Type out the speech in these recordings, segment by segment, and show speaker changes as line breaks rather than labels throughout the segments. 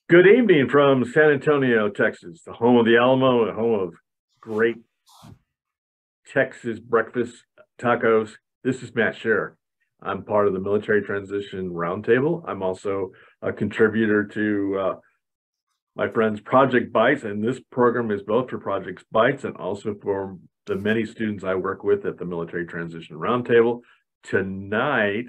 Good evening from San Antonio, Texas, the home of the Alamo, the home of great Texas breakfast tacos. This is Matt Scherer. I'm part of the Military Transition Roundtable. I'm also a contributor to my friends Project Bites, and this program is both for Project Bites and also for the many students I work with at the Military Transition Roundtable. Tonight,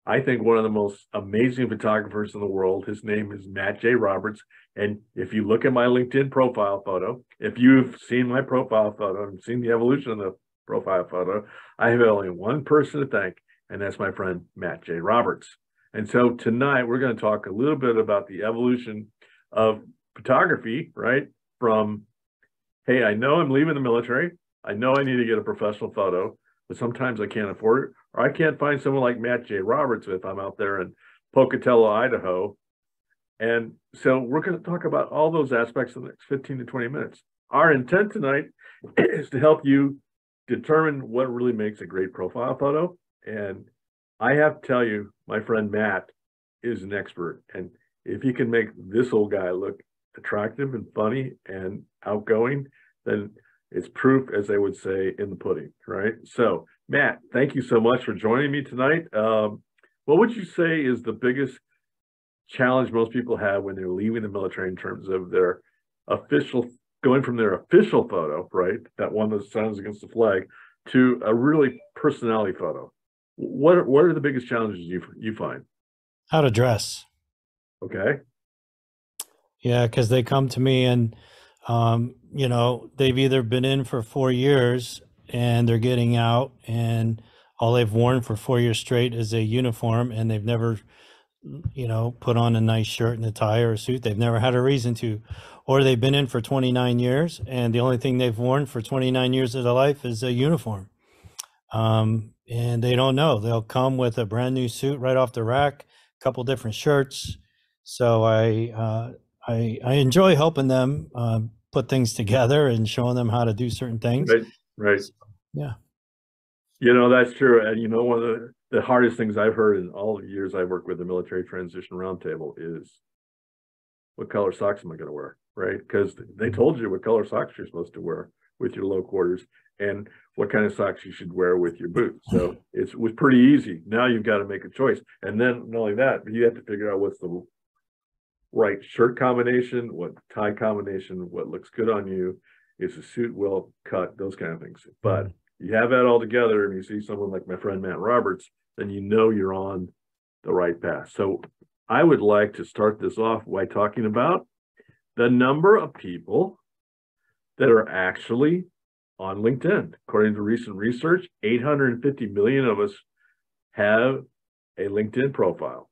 I think one of the most amazing photographers in the world. His name is Matt J. Roberts. And if you look at my LinkedIn profile photo, if you've seen my profile photo and seen the evolution of the profile photo, I have only one person to thank, and that's my friend Matt J. Roberts. And so tonight we're going to talk a little bit about the evolution of photography, right? From, hey, I know I'm leaving the military. I know I need to get a professional photo, but sometimes I can't afford it, or I can't find someone like Matt J. Roberts if I'm out there in Pocatello, Idaho. And so we're going to talk about all those aspects in the next 15 to 20 minutes. Our intent tonight is to help you determine what really makes a great profile photo. And I have to tell you, my friend Matt is an expert. And if he can make this old guy look attractive and funny and outgoing, then it's proof, as they would say, in the pudding, right? So, Matt, thank you so much for joining me tonight. What would you say is the biggest challenge most people have when they're leaving the military in terms of their going from their official photo, right, that one that stands against the flag, to a really personality photo? What are the biggest challenges you find?
How to dress.
Okay.
Yeah, because they come to me and, they've either been in for 4 years and they're getting out, and all they've worn for 4 years straight is a uniform, and they've never, put on a nice shirt and a tie or a suit. They've never had a reason to. Or they've been in for 29 years, and the only thing they've worn for 29 years of their life is a uniform. And they don't know. They'll come with a brand new suit right off the rack, a couple different shirts. So I enjoy helping them put things together and showing them how to do certain things.
Right, right.
So, yeah.
That's true. And one of the hardest things I've heard in all the years I've worked with the Military Transition Roundtable is, what color socks am I going to wear, right? Because they told you what color socks you're supposed to wear with your low quarters and what kind of socks you should wear with your boots. So it was pretty easy. Now you've got to make a choice. And then not only that, but you have to figure out what's the right shirt combination, what tie combination, what looks good on you. Is the suit well cut? Those kind of things. But you have that all together and you see someone like my friend Matt Roberts, then you know you're on the right path. So I would like to start this off by talking about the number of people that are actually on LinkedIn. According to recent research, 850 million of us have a LinkedIn profile.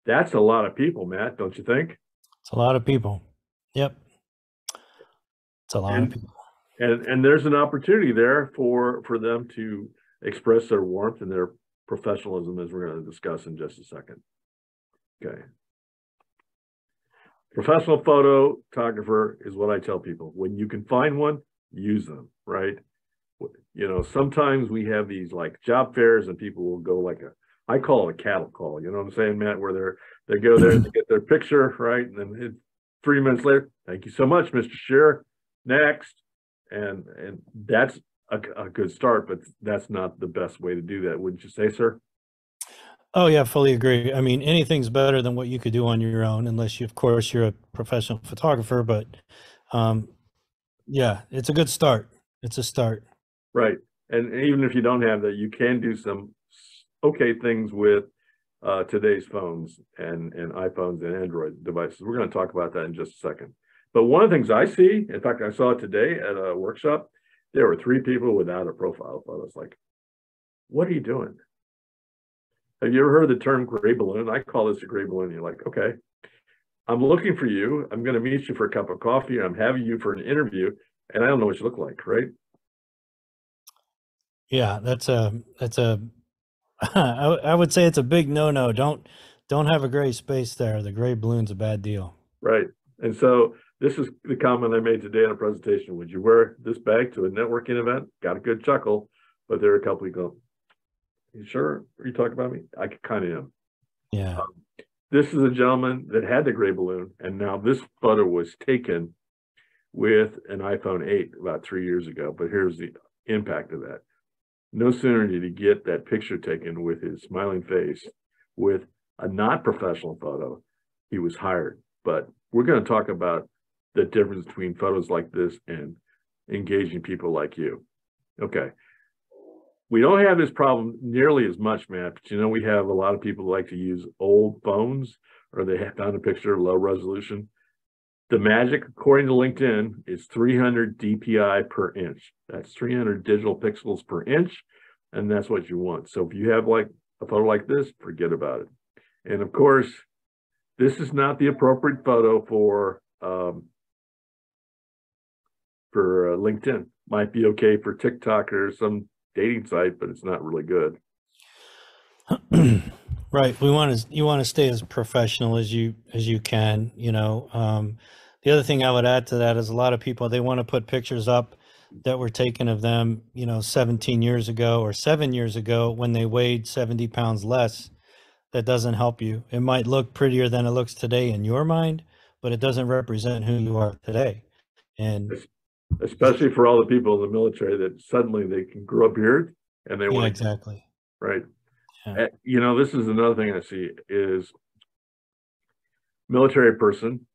That's a lot of people, Matt, don't you think?
It's a lot of people. Yep. It's a lot of people.
And there's an opportunity there for them to express their warmth and their professionalism, as we're going to discuss in just a second. Okay. Professional photographer is what I tell people. When you can find one, use them, right? Sometimes we have these like job fairs and people will go I call it a cattle call, you know what I'm saying, Matt, where they go there and they get their picture, right? And then 3 minutes later, thank you so much, Mr. Scherer. Next. And that's a good start, but that's not the best way to do that. Wouldn't you say, sir?
Oh yeah, fully agree. I mean, anything's better than what you could do on your own, unless of course, you're a professional photographer. But yeah, it's a good start. It's a start.
Right. And even if you don't have that, you can do some okay things with today's phones and iPhones and Android devices. We're going to talk about that in just a second. But one of the things I see, in fact, I saw it today at a workshop, there were 3 people without a profile photo. It's like, what are you doing? Have you ever heard of the term gray balloon? I call this a gray balloon. You're like, okay, I'm looking for you. I'm going to meet you for a cup of coffee. I'm having you for an interview, and I don't know what you look like, right?
Yeah, that's a I would say it's a big no-no. Don't have a gray space there. The gray balloon's a bad deal.
Right. And so this is the comment I made today in a presentation. Would you wear this bag to a networking event? Got a good chuckle, but there are a couple who go, you sure? Are you talking about me? I kind of am.
Yeah.
this is a gentleman that had the gray balloon, and now this photo was taken with an iPhone 8 about 3 years ago. But here's the impact of that. No sooner did he get that picture taken with his smiling face with a not professional photo, he was hired. But we're going to talk about the difference between photos like this and engaging people like you. Okay. We don't have this problem nearly as much, Matt, but we have a lot of people who like to use old phones, or they have found a picture low resolution. The magic, according to LinkedIn, is 300 DPI per inch. That's 300 digital pixels per inch, and that's what you want. So if you have like a photo like this, forget about it. And of course, this is not the appropriate photo for LinkedIn. Might be okay for TikTok or some dating site, but it's not really good.
Right. You want to stay as professional as you can. The other thing I would add to that is a lot of people, they want to put pictures up that were taken of them, 17 years ago or 7 years ago when they weighed 70 pounds less. That doesn't help you. It might look prettier than it looks today in your mind, but it doesn't represent who you are today. And
especially for all the people in the military that suddenly they can grow a beard and they want
to, exactly.
Right. Yeah. This is another thing I see is military person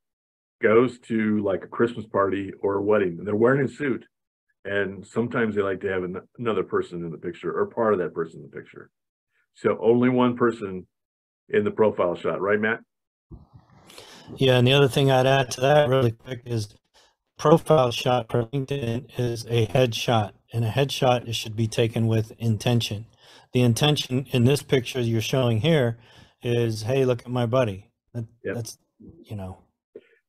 goes to like a Christmas party or a wedding and they're wearing a suit. And sometimes they like to have another person in the picture or part of that person in the picture. So only one person in the profile shot, right, Matt?
Yeah. And the other thing I'd add to that really quick is profile shot for LinkedIn is a headshot, and a headshot it should be taken with intention. The intention in this picture you're showing here is, hey, look at my buddy. That's,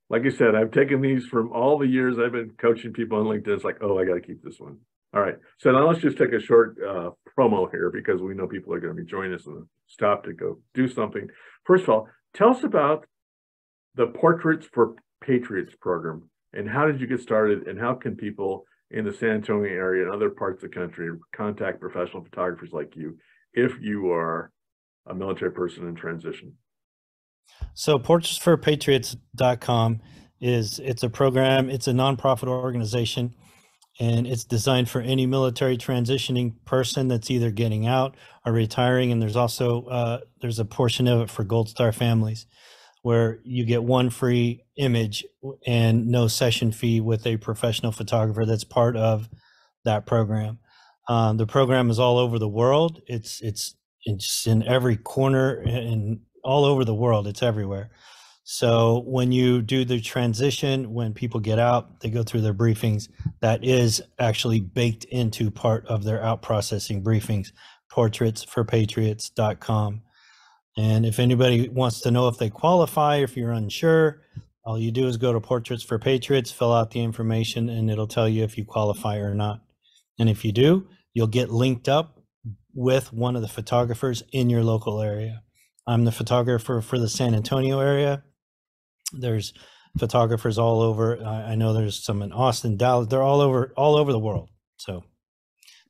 Like I said, I've taken these from all the years I've been coaching people on LinkedIn. It's like, oh, I got to keep this one. All right. So now let's just take a short promo here because we know people are going to be joining us and stop to go do something. First of all, tell us about the Portraits for Patriots program and how did you get started and how can people in the San Antonio area and other parts of the country contact professional photographers like you if you are a military person in transition?
So portraitsforpatriots.com it's a program, it's a nonprofit organization, and it's designed for any military transitioning person that's either getting out or retiring. And there's also there's a portion of it for Gold Star families where you get one free image and no session fee with a professional photographer that's part of that program. The program is all over the world. It's in every corner and all over the world. It's everywhere. So when you do the transition, when people get out, they go through their briefings. That is actually baked into part of their out processing briefings, portraitsforpatriots.com. And if anybody wants to know if they qualify, if you're unsure, all you do is go to Portraits for Patriots, fill out the information, and it'll tell you if you qualify or not. And if you do, you'll get linked up with one of the photographers in your local area. I'm the photographer for the San Antonio area. There's photographers all over. I know there's some in Austin, Dallas. They're all over the world. So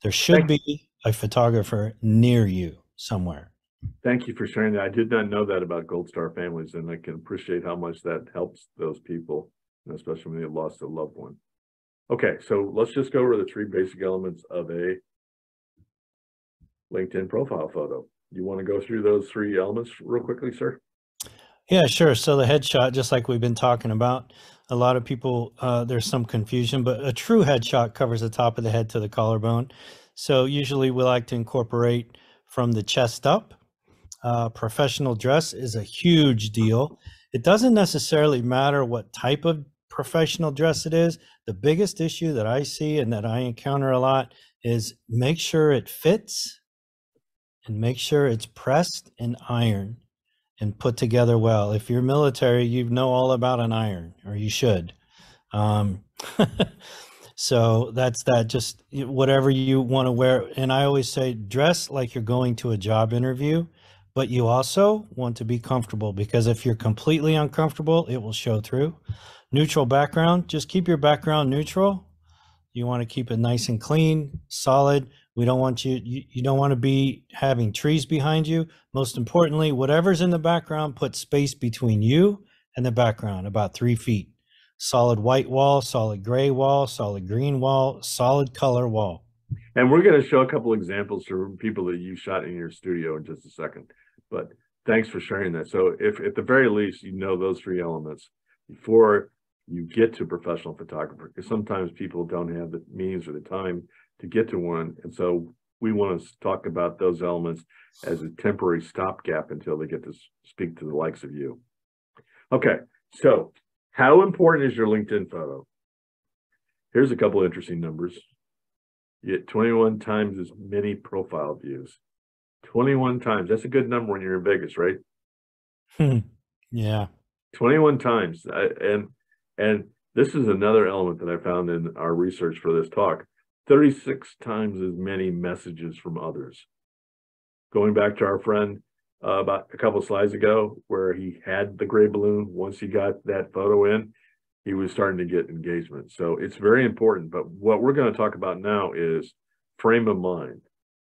there should be a photographer near you somewhere.
Thank you for sharing that. I did not know that about Gold Star families, and I can appreciate how much that helps those people, especially when they've lost a loved one. Okay, so let's just go over the three basic elements of a LinkedIn profile photo. You want to go through those three elements real quickly, sir?
Yeah, sure. So the headshot, just like we've been talking about, a lot of people, there's some confusion, but a true headshot covers the top of the head to the collarbone. So usually we like to incorporate from the chest up. Professional dress is a huge deal. It doesn't necessarily matter what type of professional dress it is. The biggest issue that I see and that I encounter a lot is make sure it fits and make sure it's pressed and ironed and put together well. If you're military, you know all about an iron, or you should. So that's that. Just whatever you want to wear. And I always say, dress like you're going to a job interview, but you also want to be comfortable, because if you're completely uncomfortable, it will show through. Neutral background, just keep your background neutral. You want to keep it nice and clean, solid, We don't want you don't want to be having trees behind you. Most importantly, whatever's in the background, put space between you and the background, about 3 feet. Solid white wall, solid gray wall, solid green wall, solid color wall.
And we're going to show a couple examples for people that you shot in your studio in just a second. But thanks for sharing that. So if at the very least, you know those three elements before you get to professional photographer, because sometimes people don't have the means or the time to get to one. And so we want to talk about those elements as a temporary stopgap until they get to speak to the likes of you. Okay, so how important is your LinkedIn photo? Here's a couple of interesting numbers. You get 21 times as many profile views. 21 times. That's a good number when you're in Vegas, right?
Yeah.
21 times. And this is another element that I found in our research for this talk. 36 times as many messages from others. Going back to our friend about a couple of slides ago, where he had the gray balloon, once he got that photo in, he was starting to get engagement. So it's very important. But what we're going to talk about now is frame of mind.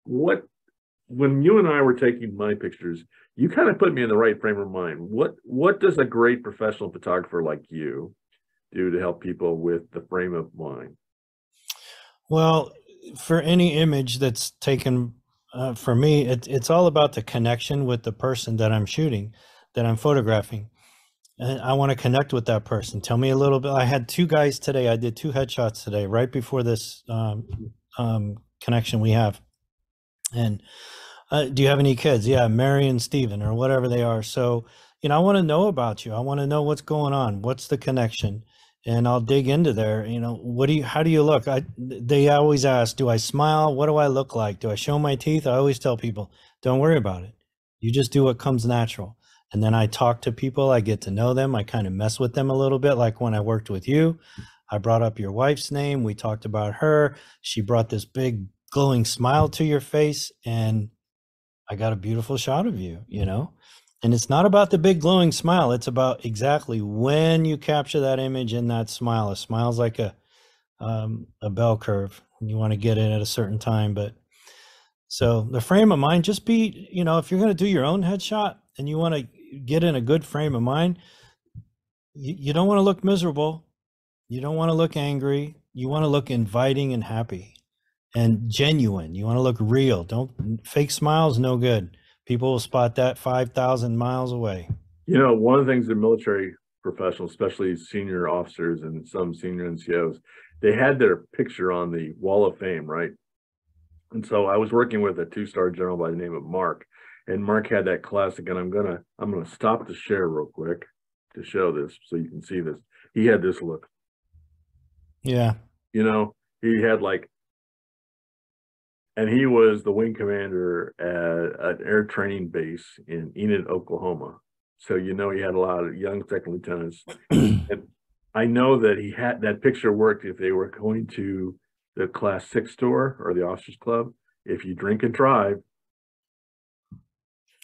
When you and I were taking my pictures, you kind of put me in the right frame of mind. What does a great professional photographer like you do to help people with the frame of mind?
Well, for any image that's taken, for me, it's all about the connection with the person that I'm shooting, that I'm photographing. And I want to connect with that person. Tell me a little bit. I had two guys today. I did 2 headshots today, right before this connection we have. And do you have any kids? Yeah, Mary and Steven, or whatever they are. So, I want to know about you. I want to know what's going on. What's the connection? And I'll dig into there. How do you look? They always ask, do I smile? What do I look like? Do I show my teeth? I always tell people, don't worry about it. You just do what comes natural. And then I talk to people, I get to know them. I kind of mess with them a little bit. Like when I worked with you, I brought up your wife's name. We talked about her. She brought this big glowing smile to your face, and I got a beautiful shot of you, And it's not about the big glowing smile. It's about exactly when you capture that image in that smile. A smile's like a bell curve. You want to get it at a certain time. But so the frame of mind, just be, if you're going to do your own headshot and you want to get in a good frame of mind, you don't want to look miserable. You don't want to look angry. You want to look inviting and happy and genuine. You want to look real. Don't fake smiles, no good. People will spot that 5,000 miles away.
One of the things the military professionals, especially senior officers and some senior NCOs, they had their picture on the wall of fame, right? And so I was working with a 2-star general by the name of Mark, and Mark had that classic, and I'm gonna stop the share real quick to show this so you can see this. He had this look.
Yeah.
He had and he was the wing commander at an air training base in Enid, Oklahoma. So he had a lot of young second lieutenants. And I know that he had that picture worked if they were going to the Class 6 store or the Officers Club. If you drink and drive,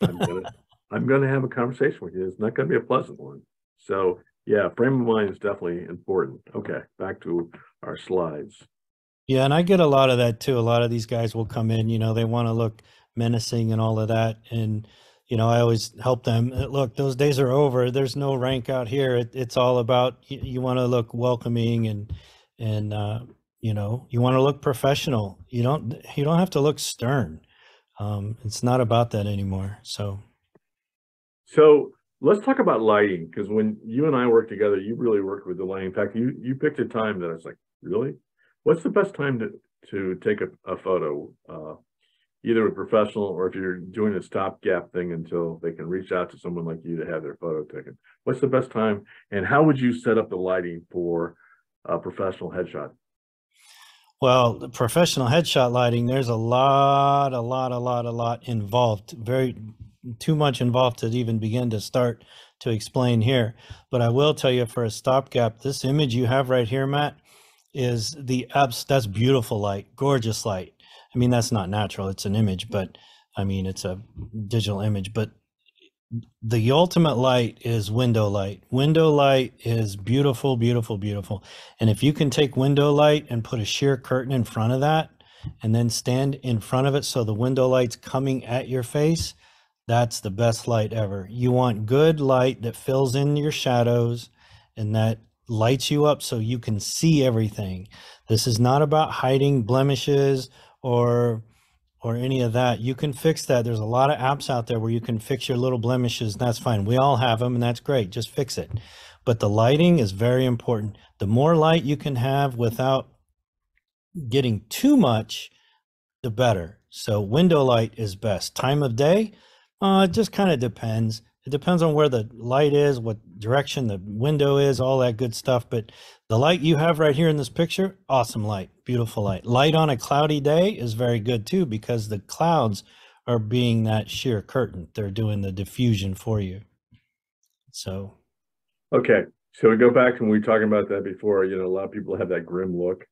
I'm gonna have a conversation with you. It's not gonna be a pleasant one. So yeah, frame of mind is definitely important. Okay, back to our slides.
Yeah, and I get a lot of that too. A lot of these guys will come in, they want to look menacing and all of that. And, I always help them. Look, those days are over. There's no rank out here. It's all about, you want to look welcoming and you want to look professional. You don't have to look stern. It's not about that anymore. So
let's talk about lighting, because when you and I worked together, you really worked with the lighting. In fact, you picked a time that I was like, really? What's the best time to take a photo, either a professional or if you're doing a stopgap thing until they can reach out to someone like you to have their photo taken? What's the best time, and how would you set up the lighting for a professional headshot?
Well, the professional headshot lighting, there's a lot involved. Too much involved to even begin to start to explain here. But I will tell you, for a stopgap, this image you have right here, Matt, is that's beautiful light, gorgeous light. I mean, that's not natural, it's an image, but I mean, it's a digital image, but the ultimate light is window light. Window light is beautiful, beautiful, beautiful. And if you can take window light and put a sheer curtain in front of that, and then stand in front of it so the window light's coming at your face, that's the best light ever. You want good light that fills in your shadows and that lights you up so you can see everything. This is not about hiding blemishes or any of that. You can fix that. There's a lot of apps out there where you can fix your little blemishes, and that's fine. We all have them, and that's great. Just fix it. But the lighting is very important. The more light you can have without getting too much, the better. So window light is best. Time of day, it just kind of depends. It depends on where the light is, what direction the window is, all that good stuff. But the light you have right here in this picture, awesome light, beautiful light. Light on a cloudy day is very good too, because the clouds are being that sheer curtain. They're doing the diffusion for you. So,
Okay. So we go back and we were talking about that before. A lot of people have that grim look,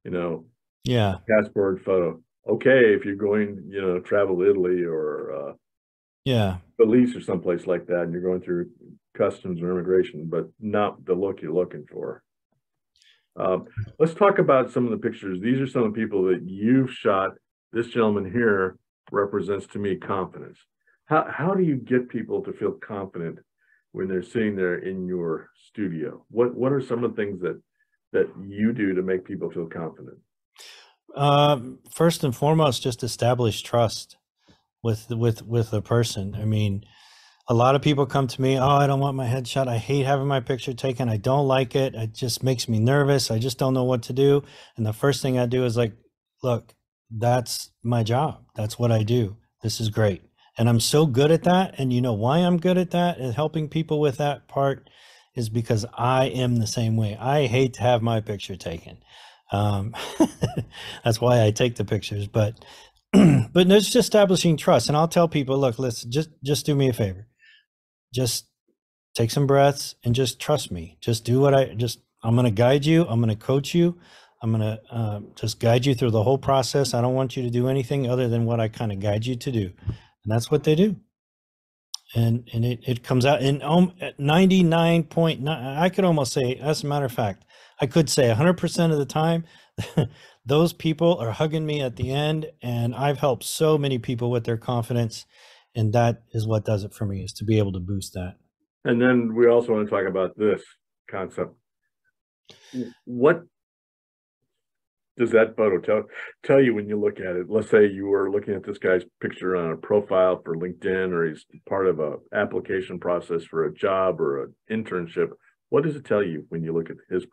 you know,
yeah,
passport photo. Okay, if you're going, travel to Italy or
yeah.
Belize or someplace like that, and you're going through customs or immigration, but not the look you're looking for. Let's talk about some of the pictures. These are some of the people that you've shot. This gentleman here represents to me confidence. How do you get people to feel confident when they're sitting there in your studio? What are some of the things that you do to make people feel confident?
First and foremost, just establish trust with the person. I mean, a lot of people come to me, oh, I don't want my headshot. I hate having my picture taken. I don't like it. It just makes me nervous. I just don't know what to do. And the first thing I do is like, look, that's my job. That's what I do. This is great. And I'm so good at that. And you know why I'm good at that and helping people with that part is because I am the same way. I hate to have my picture taken. Um, that's why I take the pictures. But but it's just establishing trust. And I'll tell people, look, listen, just do me a favor. Just take some breaths and just trust me. Just do what I'm going to guide you. I'm going to coach you. I'm going to just guide you through the whole process. I don't want you to do anything other than what I kind of guide you to do. And that's what they do. And it comes out in 99.9. I could almost say, as a matter of fact, I could say 100% of the time, those people are hugging me at the end. And I've helped so many people with their confidence. And that is what does it for me, is to be able to boost that.
And then we also want to talk about this concept. What does that photo tell you when you look at it? Let's say you were looking at this guy's picture on a profile for LinkedIn, or he's part of a application process for a job or an internship. What does it tell you when you look at this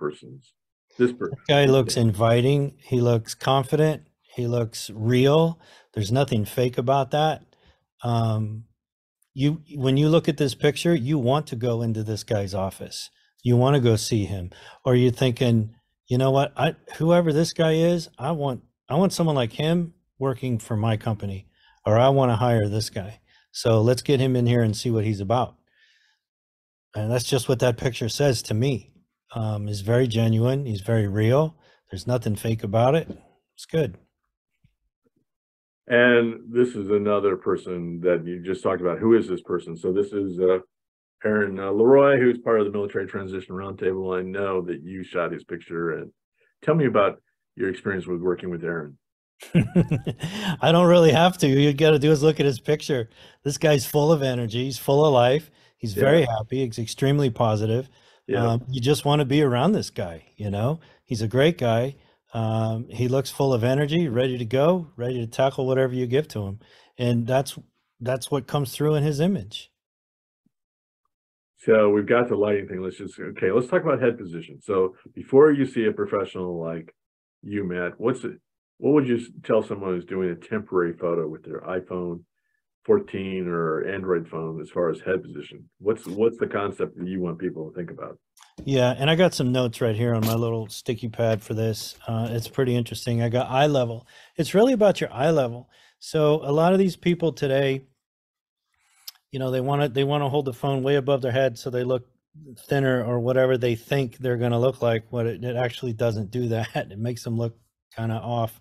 guy looks inviting. He looks confident. He looks real. There's nothing fake about that. When you look at this picture, you want to go into this guy's office. You want to go see him, or you're thinking, you know what? Whoever this guy is, I want someone like him working for my company, or I want to hire this guy. So let's get him in here and see what he's about. And that's just what that picture says to me. He's very genuine. He's very real. There's nothing fake about it. It's good.
And this is another person that you just talked about. Who is this person? So this is Aaron Leroy, who's part of the Military Transition Roundtable. I know that you shot his picture. And tell me about your experience with working with Aaron.
I don't really have to. You got to do is look at his picture. This guy's full of energy. He's full of life. He's very happy. He's extremely positive. You just want to be around this guy. He's a great guy. He looks full of energy, ready to go, ready to tackle whatever you give to him. And that's what comes through in his image.
So we've got the lighting thing. Let's talk about head position. So before you see a professional like you, Matt, what would you tell someone who's doing a temporary photo with their iPhone 14 or Android phone as far as head position? What's the concept that you want people to think about?
Yeah, and I got some notes right here on my little sticky pad for this. It's pretty interesting. I got eye level. It's really about your eye level. So a lot of these people today, they want to hold the phone way above their head so they look thinner or whatever they think they're going to look like. What it actually doesn't do that. It makes them look kind of off.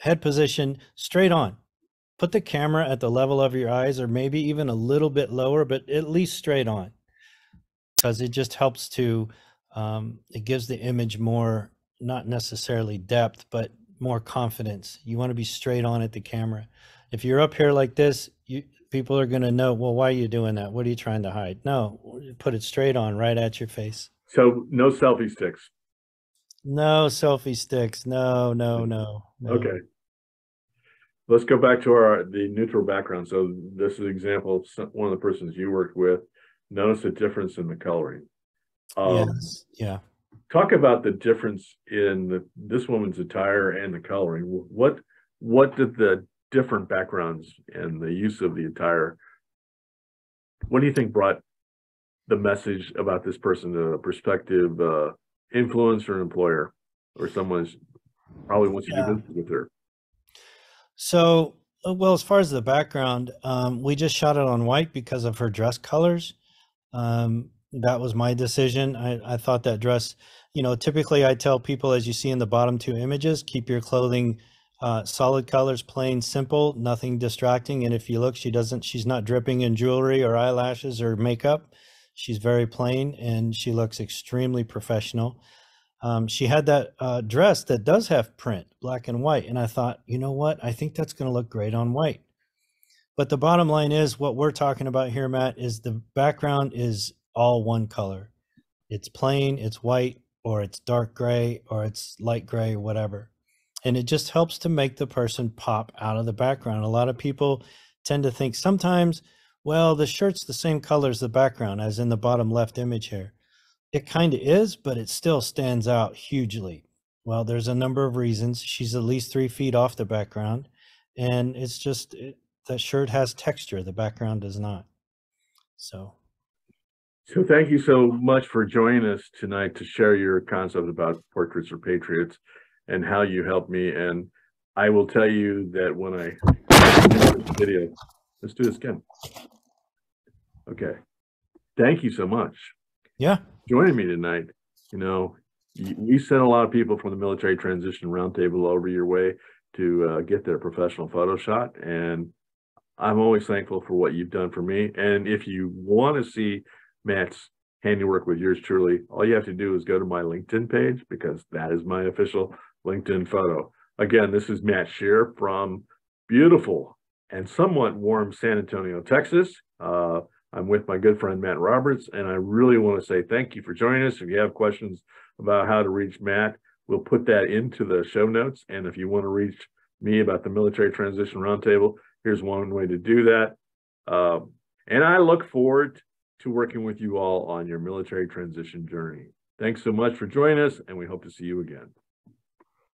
Head position, straight on. Put the camera at the level of your eyes, or maybe even a little bit lower, but at least straight on, because it just helps to, it gives the image more, not necessarily depth, but more confidence. You want to be straight on at the camera. If you're up here like this, people are going to know, well, why are you doing that? What are you trying to hide? No, put it straight on right at your face.
So no selfie sticks.
No selfie sticks. No, no, no, no.
Okay. Let's go back to the neutral background. So this is an example of one of the persons you worked with. Notice the difference in the coloring.
Yes. Yeah.
Talk about the difference in this woman's attire and the coloring. What did the different backgrounds and the use of the attire, what do you think brought the message about this person to a prospective influencer, employer, or someone's probably wants to do business with her?
So, well, as far as the background, we just shot it on white because of her dress colors. That was my decision. I thought that dress, typically I tell people, as you see in the bottom two images, keep your clothing solid colors, plain, simple, nothing distracting. And if you look, she's not dripping in jewelry or eyelashes or makeup. She's very plain and she looks extremely professional. She had that dress that does have print, black and white. And I thought, you know what? I think that's going to look great on white. But the bottom line is what we're talking about here, Matt, is the background is all one color. It's plain, it's white, or it's dark gray, or it's light gray, or whatever. And it just helps to make the person pop out of the background. A lot of people tend to think sometimes, well, the shirt's the same color as the background, as in the bottom left image here. It kind of is, but it still stands out hugely. Well, there's a number of reasons. She's at least 3 feet off the background, and it's just that shirt has texture. The background does not. So
Thank you so much for joining us tonight to share your concept about Portraits for Patriots and how you helped me. And I will tell you that when I this video, let's do this again. Okay. Thank you so much.
yeah.
Joining me tonight. We sent a lot of people from the Military Transition Roundtable over your way to get their professional photo shot. And I'm always thankful for what you've done for me. And if you want to see Matt's handiwork with yours truly, all you have to do is go to my LinkedIn page, because that is my official LinkedIn photo. Again, this is Matt Shear from beautiful and somewhat warm San Antonio, Texas. I'm with my good friend Matt Roberts, and I really want to say thank you for joining us. If you have questions about how to reach Matt, we'll put that into the show notes. And if you want to reach me about the Military Transition Roundtable, here's one way to do that. And I look forward to working with you all on your military transition journey. Thanks so much for joining us, and we hope to see you again.